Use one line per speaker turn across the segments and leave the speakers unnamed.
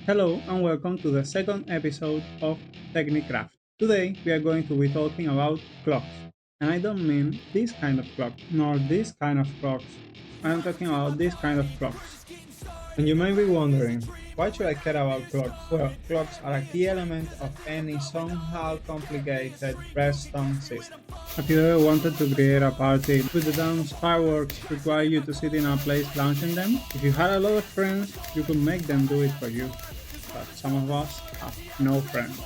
Hello and welcome to the second episode of Technicraft. Today we are going to be talking about clocks. And I don't mean this kind of clock, nor this kind of clocks. I am talking about this kind of clocks. And you may be wondering, why should I care about clocks? Well, clocks are a key element of any somehow complicated redstone system. Have you ever wanted to create a party with the dance fireworks require you to sit in a place launching them? If you had a lot of friends, you could make them do it for you. But some of us have no friends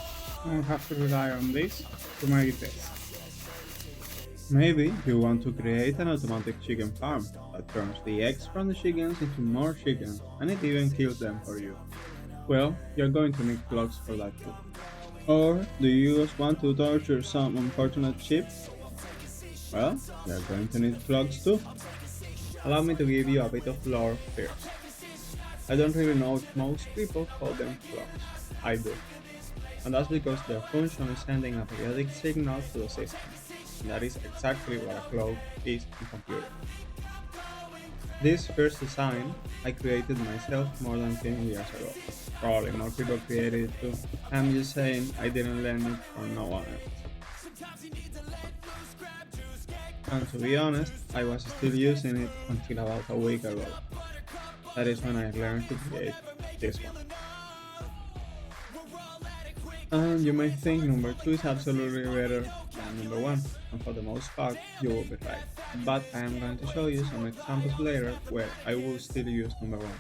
and have to rely on this to make this. Maybe you want to create an automatic chicken farm that turns the eggs from the chickens into more chickens and it even kills them for you. Well, you're going to need clocks for that too. Or do you just want to torture some unfortunate sheep? Well, you're going to need clocks too. Allow me to give you a bit of lore first. I don't really know if most people call them clocks. I do. And that's because their function is sending a periodic signal to the system. And that is exactly what a clock is in computing. This first design I created myself more than 10 years ago. Probably more people created it too. I'm just saying I didn't learn it from no one else. And to be honest, I was still using it until about a week ago. That is when I learned to create this one. And you may think number 2 is absolutely better than number 1, and for the most part, you will be right. But I am going to show you some examples later where I will still use number 1.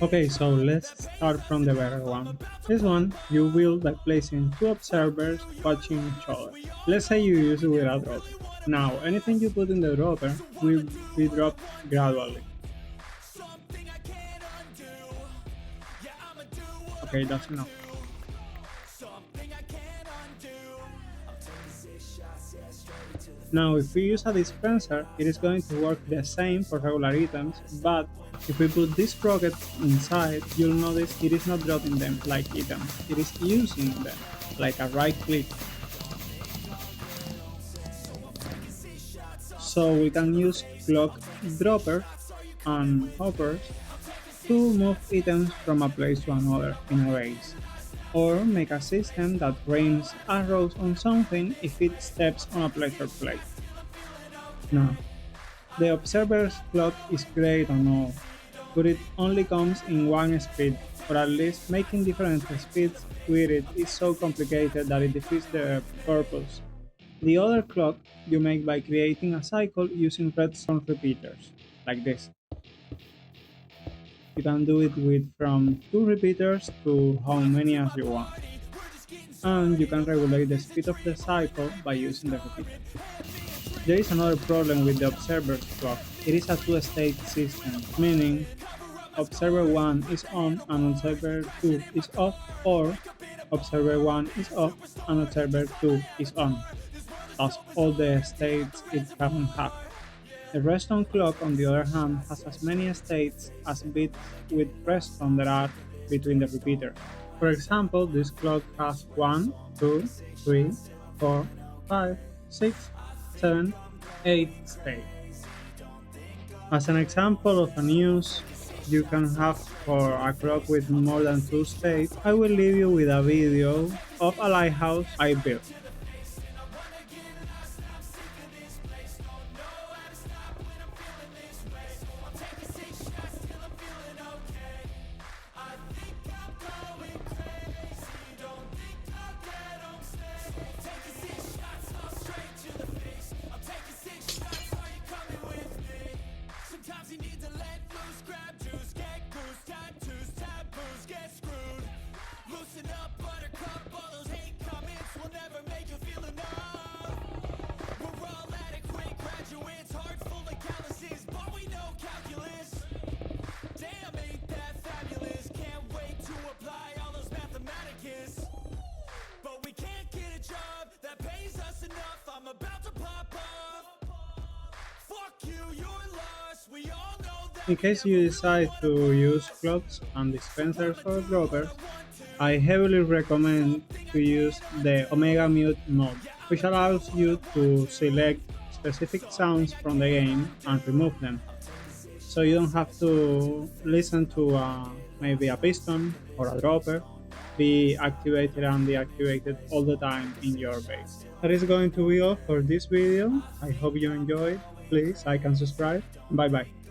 Okay, so let's start from the better one. This one you build by placing two observers watching each other. Let's say you use it with a dropper. Now, anything you put in the dropper will be dropped gradually. Okay, that's enough. Now, if we use a dispenser, it is going to work the same for regular items, but if we put this rocket inside, you'll notice it is not dropping them like items, it is using them like a right click. So we can use clock droppers and hoppers to move items from a place to another in a race, or make a system that rains arrows on something if it steps on a pleasure plate. Now, the observer's clock is great and all, but it only comes in one speed, or at least making different speeds with it is so complicated that it defeats the purpose. The other clock you make by creating a cycle using redstone repeaters, like this. You can do it with from 2 repeaters to how many as you want. And you can regulate the speed of the cycle by using the repeater. There is another problem with the observer's clock. It is a two-state system, meaning observer 1 is on and observer 2 is off, or observer 1 is off and observer 2 is on. That's all the states it can have. The redstone clock, on the other hand, has as many states as bits with redstone there are between the repeaters. For example, this clock has 1, 2, 3, 4, 5, 6, 7, 8 states. As an example of an use you can have for a clock with more than 2 states, I will leave you with a video of a lighthouse I built. In case you decide to use clocks and dispensers or droppers, I heavily recommend to use the Omega Mute mode, which allows you to select specific sounds from the game and remove them. So you don't have to listen to a maybe a piston or a dropper, be activated and deactivated all the time in your base. That is going to be all for this video. I hope you enjoyed. Please like and subscribe. Bye bye.